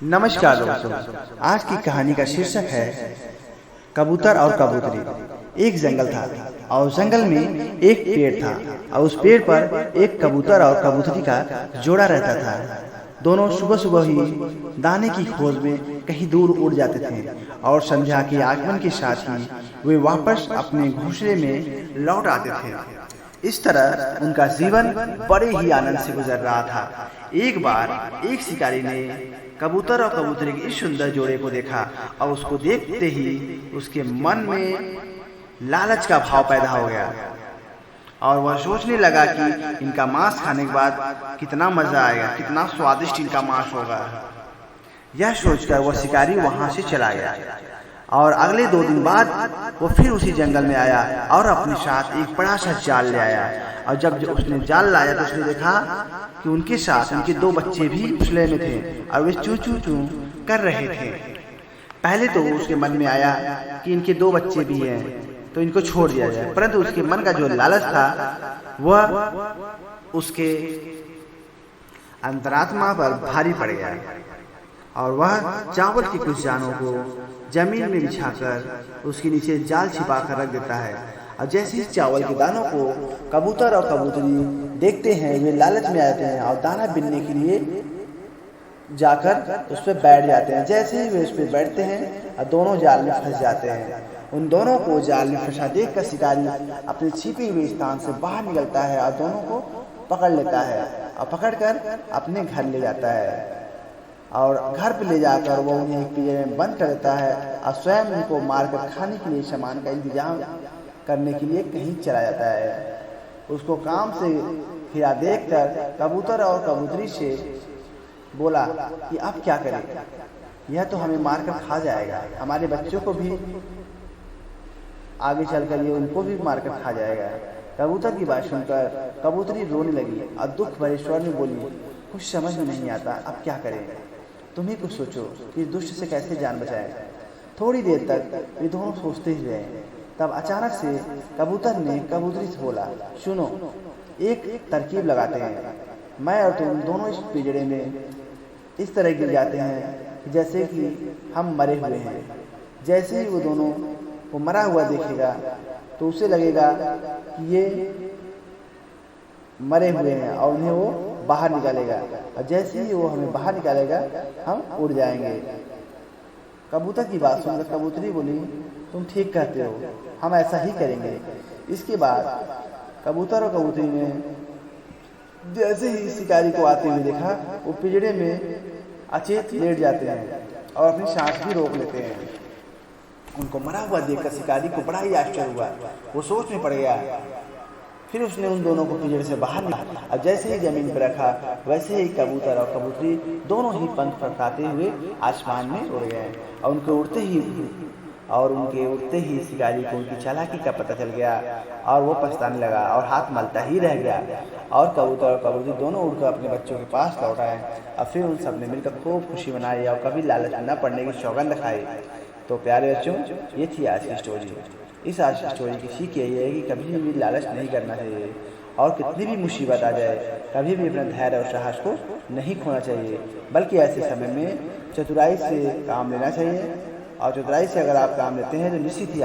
नमस्कार दोस्तों, आज की कहानी का शीर्षक है कबूतर और कबूतरी। एक जंगल था और जंगल में एक पेड़ था और उस पेड़ पर एक कबूतर और कबूतरी का जोड़ा रहता था। दोनों सुबह सुबह ही दाने की खोज में कहीं दूर उड़ जाते थे और संध्या के आगमन के साथ ही वे वापस अपने घोंसले में लौट आते थे। इस तरह उनका जीवन बड़े ही आनंद से गुजर रहा था। एक बार एक शिकारी ने कबूतर और कबूतरी के इस सुंदर जोड़े को देखा और उसको देखते ही उसके मन में लालच का भाव पैदा हो गया और वह सोचने लगा कि इनका मांस खाने के बाद कितना मजा आएगा, कितना स्वादिष्ट इनका मांस होगा। यह सोचकर वह शिकारी वहां से चला गया और अगले 2 दिन बाद वो फिर उसी जंगल में आया और अपने साथ एक बड़ा सा जाल ले आया। और जब उसने जाल लाया तो उसने देखा कि उनके साथ उनके 2 बच्चे भी घोंसले में थे और वे चू चू चू कर रहे थे। पहले तो उसके मन में आया कि इनके 2 बच्चे भी हैं तो इनको छोड़ दिया जाए, परंतु उसके मन का जो लालच था वह उसके अंतरात्मा पर भारी पड़ गया और वह चावल के कुछ दानों को जमीन में बिछाकर उसके नीचे जाल छिपा कर रख देता है। और जैसे ही चावल के दानों को कबूतर और कबूतरी देखते हैं वे लालच में आते हैं और दाना बिनने के लिए जाकर उस पर बैठ जाते हैं। जैसे ही वे उस पर बैठते हैं और दोनों जाल में फंस जाते हैं। उन दोनों को जाल में फंसा देखकर शिकारी अपने छिपे हुए स्थान से बाहर निकलता है और दोनों को पकड़ लेता है और पकड़कर अपने घर ले जाता है और घर पे ले जाकर वो उन्हें एक पिंजरे में बंद कर देता है और स्वयं उनको मारकर खाने के लिए सामान का इंतजाम करने के लिए कहीं चला जाता है। उसको काम से फिरा देखकर कबूतर और कबूतरी से बोला कि अब क्या करें, यह तो हमें मारकर खा जाएगा, हमारे बच्चों को भी आगे चलकर ये उनको भी मारकर खा जाएगा। कबूतर की बात सुनकर कबूतरी रोने लगी और दुख भरे स्वर में बोली, कुछ समझ में नहीं आता, अब क्या करें, तुम ही कुछ सोचो कि इस दुष्ट से कैसे जान बचाएं। थोड़ी देर तक वे दोनों सोचते ही रहे। तब अचानक से कबूतर ने कबूतरी से बोला, सुनो, एक तरकीब लगाते हैं। मैं और तुम दोनों इस पिंजरे में इस तरह गिर जाते हैं जैसे कि हम मरे हुए हैं। जैसे ही वो दोनों को मरा हुआ देखेगा तो उसे लगेगा कि ये मरे हुए हैं और उन्हें वो बाहर निकालेगा और जैसे ही वो हमें बाहर निकालेगा हम उड़ जाएंगे। कबूतर की बात सुनकर कबूतरी बोली, तुम ठीक कहते हो, हम ऐसा ही करेंगे। इसके बाद कबूतर और कबूतरी ने जैसे ही शिकारी को आते हुए देखा वो पिंजरे में अचेत लेट जाते हैं और अपनी सांस भी रोक लेते हैं। उनको मरा हुआ देखकर शिकारी को बड़ा ही आश्चर्य हुआ, वो सोच में पड़ गया। फिर उसने उन दोनों को पिंजरे से बाहर निकाला और जैसे ही जमीन पर रखा वैसे ही कबूतर और कबूतरी दोनों ही पंख फड़काते हुए आसमान में उड़ गए और उनके उड़ते ही शिकारी को उनकी चालाकी का पता चल गया और वो पछताने लगा और हाथ मलता ही रह गया। और कबूतर और कबूतरी दोनों उड़कर अपने बच्चों के पास लौट आए और फिर उन सब ने मिलकर खूब खुशी मनाई और कभी लालच में न पड़ने की सौगंध खाई। तो प्यारे बच्चों, ये थी आज की स्टोरी। इस आज की स्टोरी की सीख यही है कि कभी भी लालच नहीं करना चाहिए और कितनी भी मुसीबत आ जाए कभी भी अपना धैर्य और साहस को नहीं खोना चाहिए, बल्कि ऐसे समय में चतुराई से काम लेना चाहिए। और चतुराई से अगर आप काम लेते हैं तो निश्चित ही